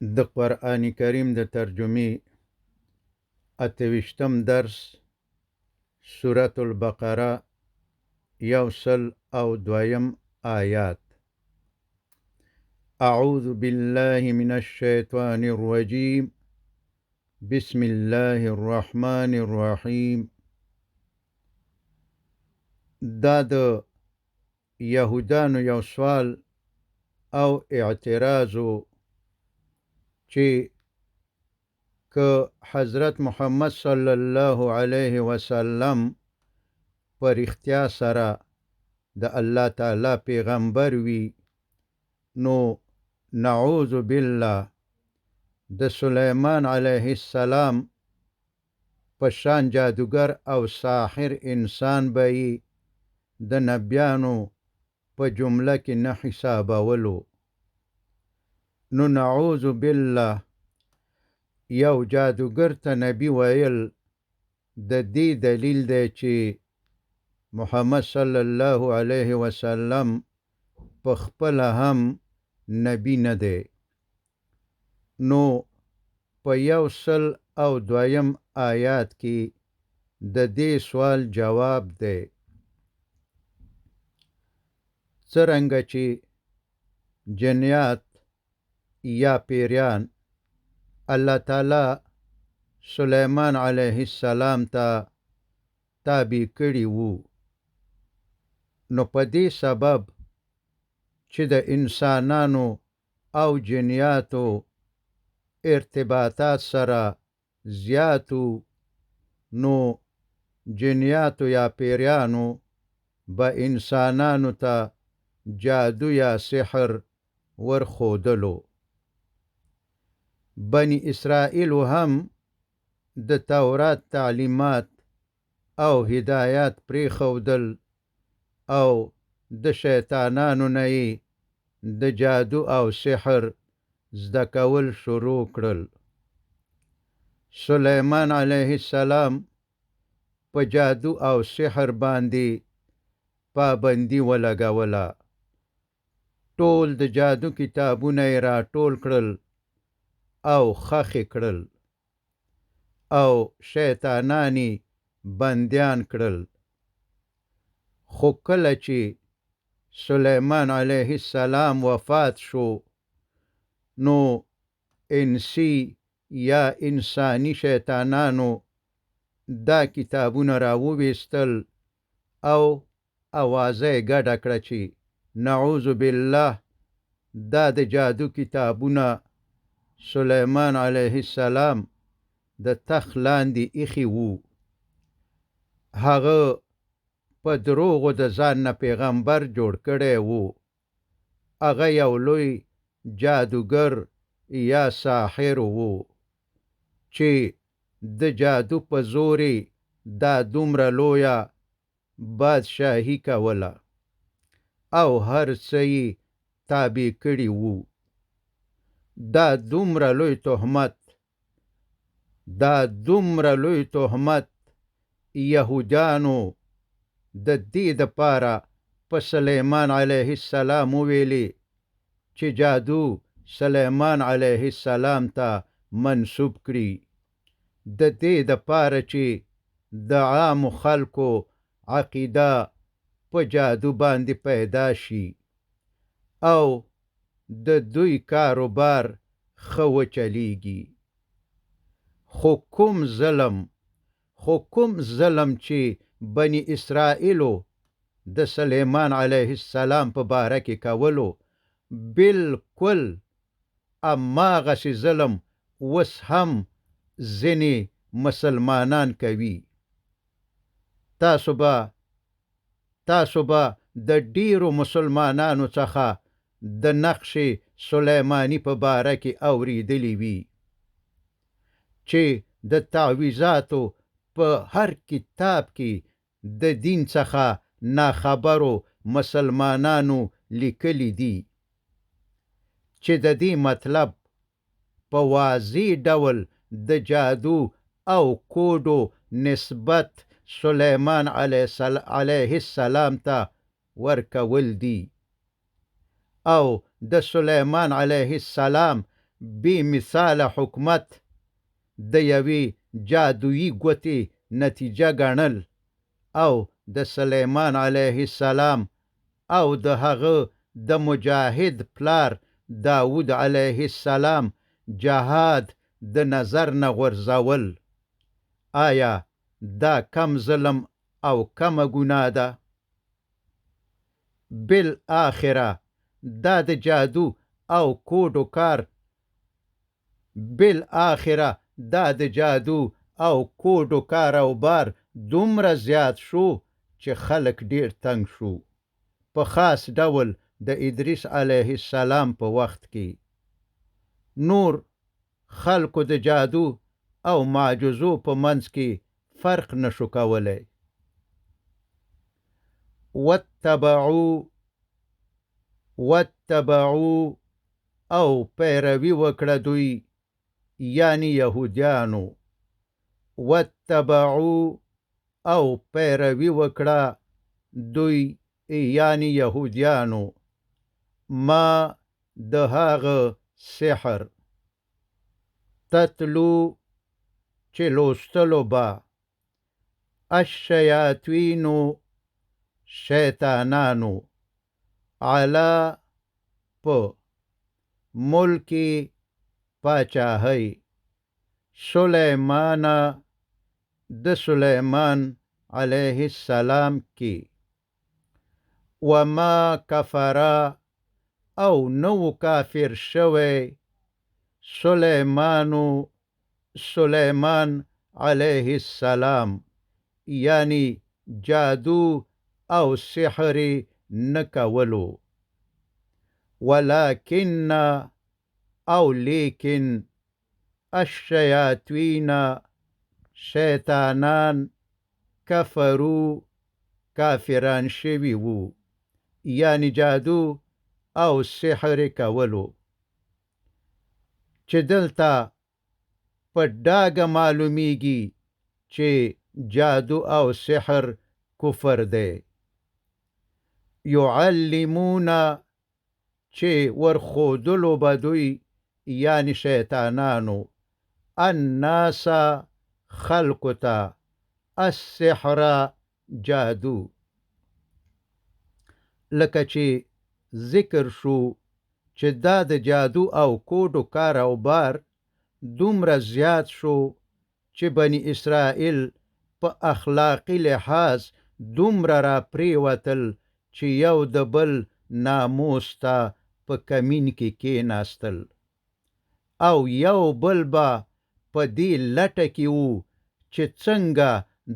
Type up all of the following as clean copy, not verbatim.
د قرآن کریم د ترجمې 28م درس سورة البقره 102 آیات. اعوذ بالله من الشیطان الرجیم بسم الله الرحمن الرحیم. دا د یهودانو یو سوال او اعتراضو چې که حضرت محمد صلی الله علیه وسلم پر اختیا سره د الله تعالی پیغمبر وي، نو نعوذ بالله د سلیمان علیه السلام پشان جادوگر او ساحر انسان به د نبیانو په جمله کې نه حسابولو. نو نعوذ بالله یو جادوگر ته نبی ویل د دې دلیل دی چې محمد صلی الله علیه وسلم په خپل هم نبی نه دی. نو په 102 آیات کې د دې سوال جواب دی. څرنګه چې جنیات یا پیریان الله تعالی سلیمان علیه السلام ته تابع کړي وو، نو په دې سبب چې د انسانانو او جنیاتو ارتباطات سره زیاتو، نو جنیاتو یا پیریانو به انسانانو ته جادو یا سحر ورخودلو. بنی اسرائیل هم د تورات تعلیمات او هدایات پری خودل او د شیطانانو نه د جادو او سحر زده کول شروع کړل. سلیمان علیه السلام په جادو او سحر باندې پابندي ولګوله. ټول د جادو کتابونه یې راټول کړل او خښې کړل او شیطانانی بندیان کړل. خو کله چې سلیمان علیه السلام وفات شو، نو انسی یا انسانی شیطانانو دا کتابونه راوویستل او اوازه ګډه کړه چې نعوذ بالله دا د جادو کتابونه سلیمان علیه السلام د تخت لاندې ایښي وو. هغه په دروغو د ځان نه پیغمبر جوړ کړی وو. هغه یو لوی جادوگر یا ساحر وو چې د جادو په زوري دا دومره لویه بادشاهي کوله او هر څه یې تابع کړي وو. دا دومره لوی تهمت یهودانو د دې دپاره په سلیمان علیه السلام وویلي چې جادو سلیمان علیه السلام ته منسوب کړي، د دې دپاره چې د عامو خلکو عقیده په جادو باندې پیدا شي او د دوی کاروبار ښه وچلیږي. خو کوم ظلم چې بنی اسرائیلو د سلیمان علیه السلام په باره کې کولو، بالکل هماغسې ظلم اوس هم ځینې مسلمانان کوي. تاسو به د ډیرو مسلمانانو څخه د نقش سلیمانی په باره کې اوریدلی وي چې د تعویذاتو په هر کتاب کې د دین څخه ناخبرو مسلمانانو لیکلی دي چې د دې مطلب په واضح ډول د جادو او کوډو نسبت سلیمان علیه السلام ته ورکول دي او د سلیمان علیه السلام بې مثاله حکومت د یوې جادویي ګوتې نتیجه ګڼل او د سلیمان علیه السلام او د هغه د مجاهد پلار داود علیه السلام جهاد د نظر نه غورځول، آیا دا کم ظلم او کمه ګناه ده؟ بالاخره دا د جادو او کوډو کار او بار دومره زیات شو چې خلک ډیر تنگ شو، په خاص ډول د ادریس علیه السلام په وخت کې. نور خلکو د جادو او معجزو په منځ کې فرق نشو کولی. واتبعو او پیروي وکړه دوی، یعنی یهودیانو. واتبعو او پیروي وکړه دوی، یعنی یهودیانو، ما د هغه سحر تتلو چې لوستلو به الشیاطینو شیطانانو علا په ملکی پاچاهی سلیمان د سلیمان علیه السلام کی، وما کفرا او نو کافر شوی سلیمان علیه السلام، یعنی جادو او سحر نکولو، ولکن او لیکن الشیاطین شیطانان کفرو کافران شوی وو، یعنی جادو او سحر کولو. چې دلته په ډاګه معلومیږي چې جادو او سحر کفر دی. یعلمون چې ورخودلو به دوی، یعنی شیطانانو، الناس خلقو ته، السحر جادو. لکه چې ذکر شو چې دا د جادو او کوډو کار او بار دومره زیات شو چې بنی اسرائیل په اخلاقی لحاظ دومره را پریوتل چې یو د بل ناموس ته په کمین کې کېناستل او یو بل به په دې لټه کې وو چې څنګه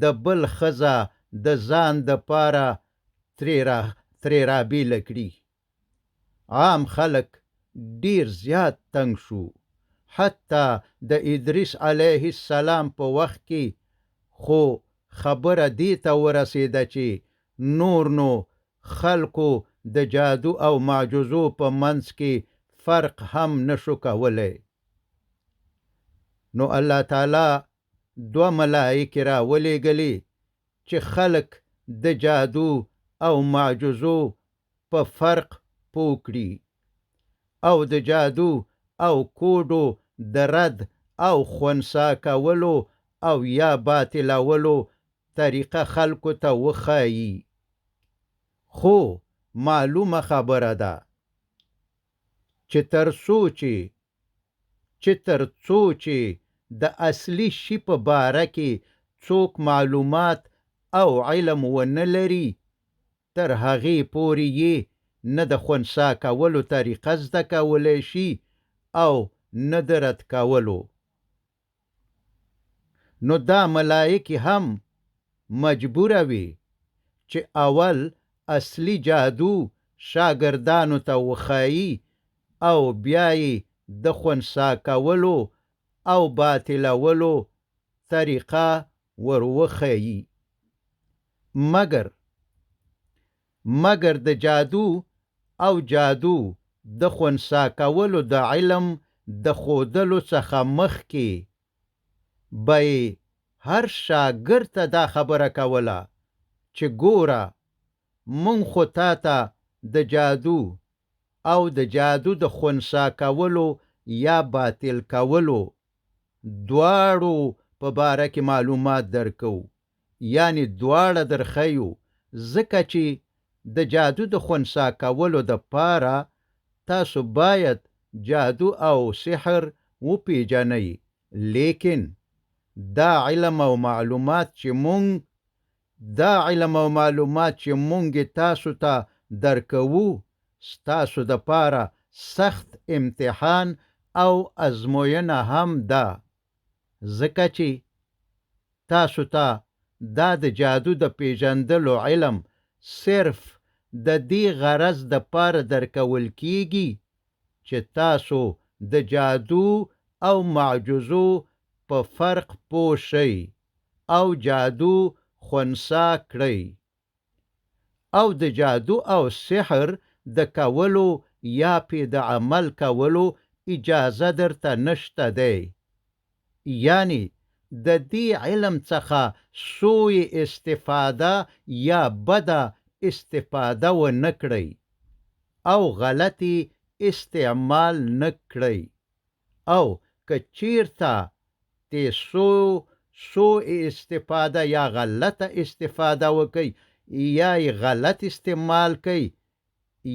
د بل ښځه د ځان د پاره ترې رابېله کړي. عام خلک ډیر زیات تنگ شو، حتی د ادریس علیه السلام په وخت کې خو خبره دې ته ورسېده چې نور نو خلکو د جادو او معجزو په منځ کې فرق هم نشو کولی. نو الله تعالی 2 ملائکې را ولېږلې چې خلک د جادو او معجزو په فرق پوه کړي او د جادو او کوډو د رد او خونسا کولو او یا باطلولو طریقه خلکو ته وښایي. خو معلومه خبره ده چې ترڅو چې د اصلي شي په باره کې څوک معلومات او علم ونه لري، تر هغې پورې یې نه د خونسا کولو طریقه زده کولی شي او نه د رد کولو. نو دا ملائکې هم مجبوره وي چې اول اصلي جادو شاګردانو ته وښایي او بیا یې د خونسا کولو او باطلولو طریقه ور وښایي. مګر د جادو د خونسا کولو د علم د ښودلو څخه مخکې به یې هر شاګرد ته دا خبره کوله چې ګوره، مونږ خو تا ته د جادو او د جادو د خونسا کولو یا باطل کولو دواړو په باره کې معلومات درکو، یعنی دواړه درخیو، ځکه چې د جادو د خنثی کولو د پاره تاسو باید جادو او سحر وپیژنئ. لیکن دا علم او معلومات چې مونږ تاسو ته درکوو ستاسو د پاره سخت امتحان او ازموینه هم ده، ځکه چې تاسو ته دا د جادو د پیژندلو علم صرف د دې غرض د پاره درکول کیږي چې تاسو د جادو او معجزو په فرق پوه شئ او جادو خنثی کړئ. او د جادو او سحر د کولو یا پې د عمل کولو اجازه درته نشته دی، یعنی د دې علم څخه سوء استفاده یا بده استفاده و نکړئ او غلطی استعمال نکړئ. او که چیرته تی سوء استفاده یا غلطه استفاده وکئ یا غلط استعمال کئ،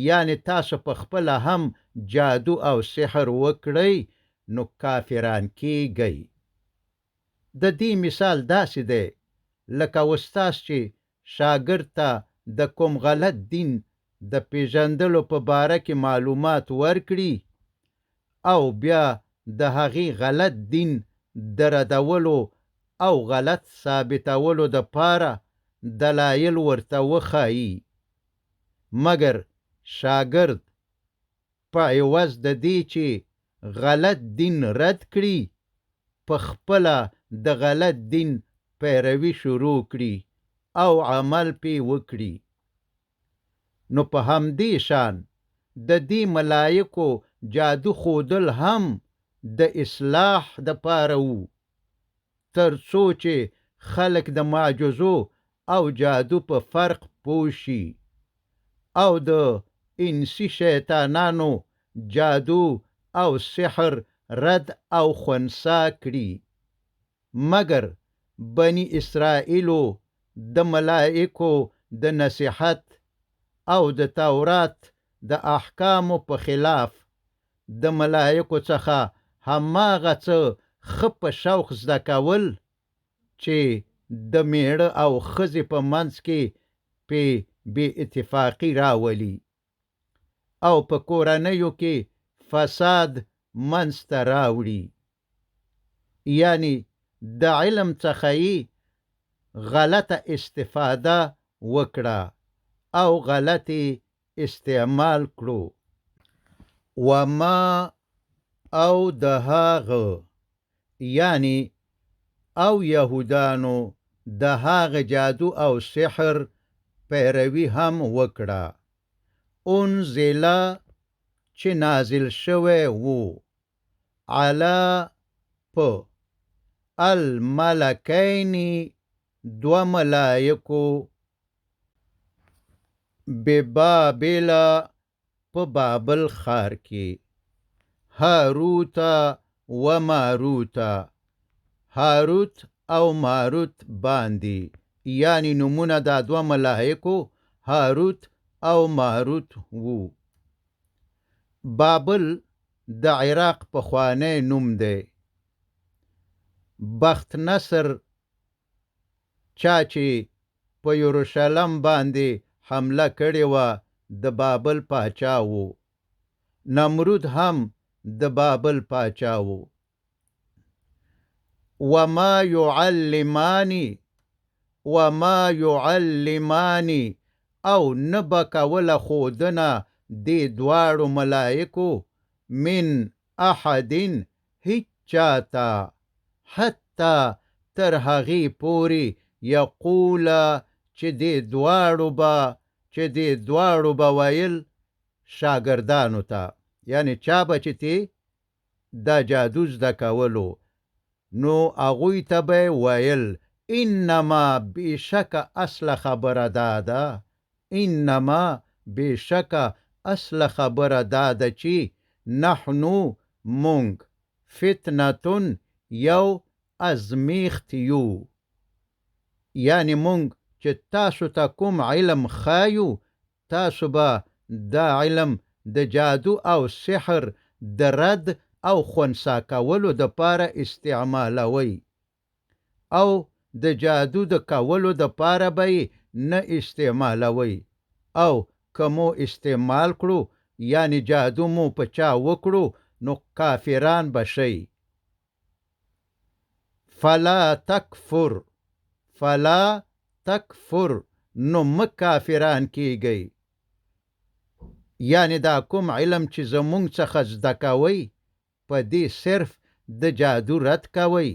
یعنی تاسو په خپل هم جادو او سحر وکړئ، نو کافران کیږئ. د دې مثال داسې دی لکه استاد چې شاګرد ته د کوم غلط دین د پیژندلو په باره کې معلومات ورکړي او بیا د هغې غلط دین د ردولو او غلط ثابتولو د پاره دلایل ورته وښایي، مګر شاګرد په عوض د دې چې غلط دین رد کړي په خپله د غلط دین پیروي شروع کړي او عمل پې وکړي. نو په همدې شان د دې ملایکو جادو خودل هم د اصلاح د پاره وو، تر څو چې خلک د معجزو او جادو په فرق پوه شي او د انسی شیطانانو جادو او سحر رد او خنثی کړي. مګر بنی اسرائیلو د ملائکو د نصیحت او د تورات د احکامو په خلاف د ملائکو څخه هماغه څه ښه په شوق زده کول چې د میړه او ښځې په منځ کې پې بې اتفاقي راولي او په کورنیو کې فساد منځته راوړي، یعنی د علم څخه یې غلطه استفاده وکړه او غلطی استعمال کړو. وما او د هغه، یعنی او یهودانو د هغه جادو او سحر پیروي هم وکړه، انزله چې نازل شوی وو علا په الملکینی دو ملائکو ببابل په بابل ښار کې، هاروتا و ماروتا، هاروت او ماروت باندې، یعنی نمونه دا دو ملائکو هاروت او ماروت وو. بابل د عراق پخوانی نوم دی. بخت نصر چا چې په یروشلم باندې حمله کړې وه د بابل پاچا وو. نمرود هم د بابل پاچا وو. وما یعلمانی او نبا کوله خودنه دی دواړو ملائکو من احدین هیچ چاته حتی تر هغې پورې یقوله چې دی دواړو به ویل شاګردانو ته، یعنی چا به چې تی دا جادو زده کولو نو هغوی ته به ویل انما بشکه اصل خبره داده، انما بشکه اصل خبره داده چې نحنو مونږ فتنتون یو ازمیخت یو. یعنی مونږ چې تاسو ته کوم علم خایو، تاسو به دا علم د جادو او سحر د رد او خونسا کولو د پاره استعمالوي، او د جادو د کولو د پاره به نه استعمالوي، او کمو استعمال کړو یعنی جادو مو په چا وکړو نو کافران بشي. فلا تکفر نو مکافران کیږي. یعنی دا کوم علم چې زمونږ څخه زده کوي په دې صرف د جادو رد کوي،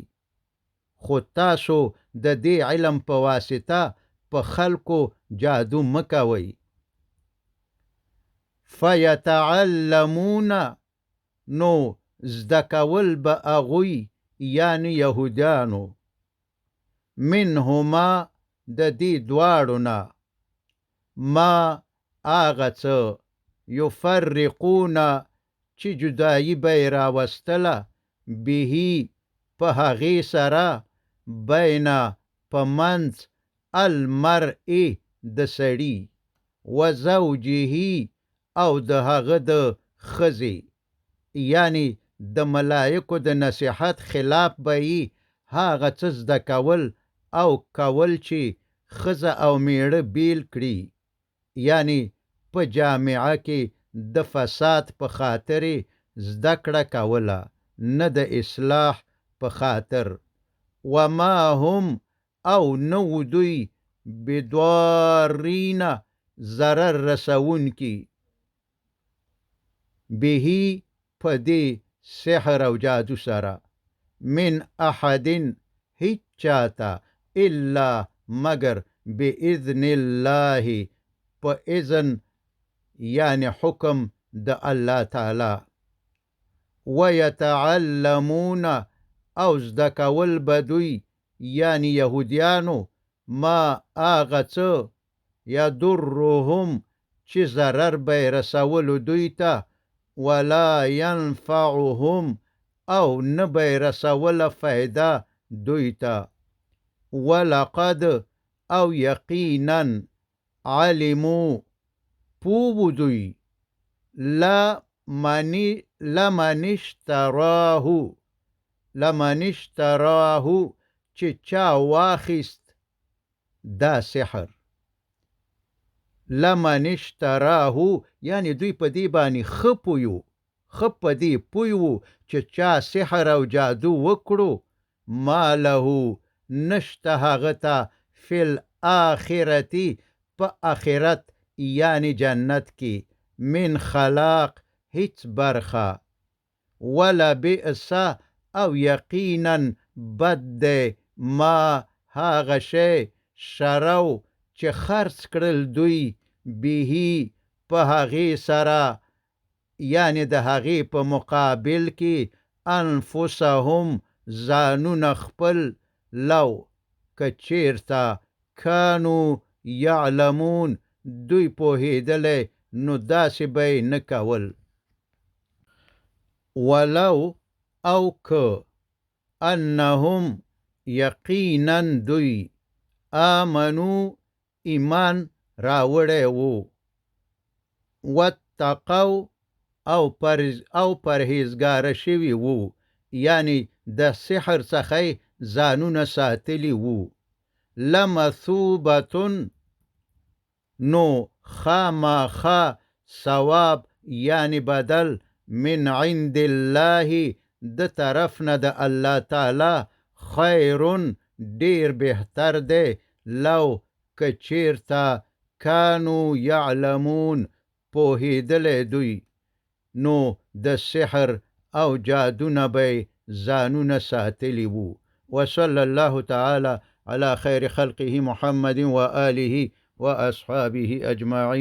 خو تاسو د دې علم په واسطه په خلکو جادو مکوي. فیتعلمون نو زده کول به اغوی یعنی یهودیانو، منهما د دې دواړو نه، ما آغا څه یفرقون چې جدایی به یې راوستله، بهی په هغې سره، بین په منځ المرء د سړي، و زوجهی او د هغه د ښځې. یعنی د ملایکو د نصیحت خلاف به یې هغه څه زده کول او کول چې ښځه او میړه بیل کړي، یعنی په جامعه کې د فساد په خاطر زده کړه کوله، نه د اصلاح په خاطر. وما هم او نو دوی بدوارین ضرر رسون کی، بهی په دې سحر او جادو سره، من احدن هیچ چاته، الا مگر باذن الله په اذن یعنی حکم د الله تعالی. ویتعلمون او زده کول به دوی یعنی یهودیانو، ما آغا څه یضرهم چې ضرر به رسولو دوی ته، ولا ینفعهم او نه به رسوله فایده دوی ته. ولقد او یقینا علمو پوو دوی، لمن اشتراه چې چا واخیست دا سحر، لمن اشتراه یعنی دوی په دې باندې ښه په دې پویو چې چا سحر او جادو وکړو، ما له نشته هغه ته فی الاخرتی په آخرت یعنی جنت کې، من خلاق هیڅ برخه. ولبئس او یقینا بد دی، ما هغه شی شرو چې خرڅ کړل دوی، بهی په هغې سره یعنی د هغې په مقابل کې، انفسهم ځانونه خپل، لو که چیرته کانو یعلمون دوی پوهېدلی نو داسې به یې نه کول. ولو او که انهم یقینا دوی آمنو ایمان راوړی وو، واتقو او پرهیزګاره شوي وو، یعنی د سحر څخه ځانونه ساتلی وو، لمثوبتن نو خامخا ثواب یعنی بدل، من عند الله د طرف نه د الله تعالی، خیرون ډیر بهتر دی، لو که چیرته کانو یعلمون پوهېدلی دوی، نو د سحر او جادو نه به ځانونه ساتلی وو. وصلی الله تعالی علی خیر خلقه محمد و آله و اصحابه اجمعین.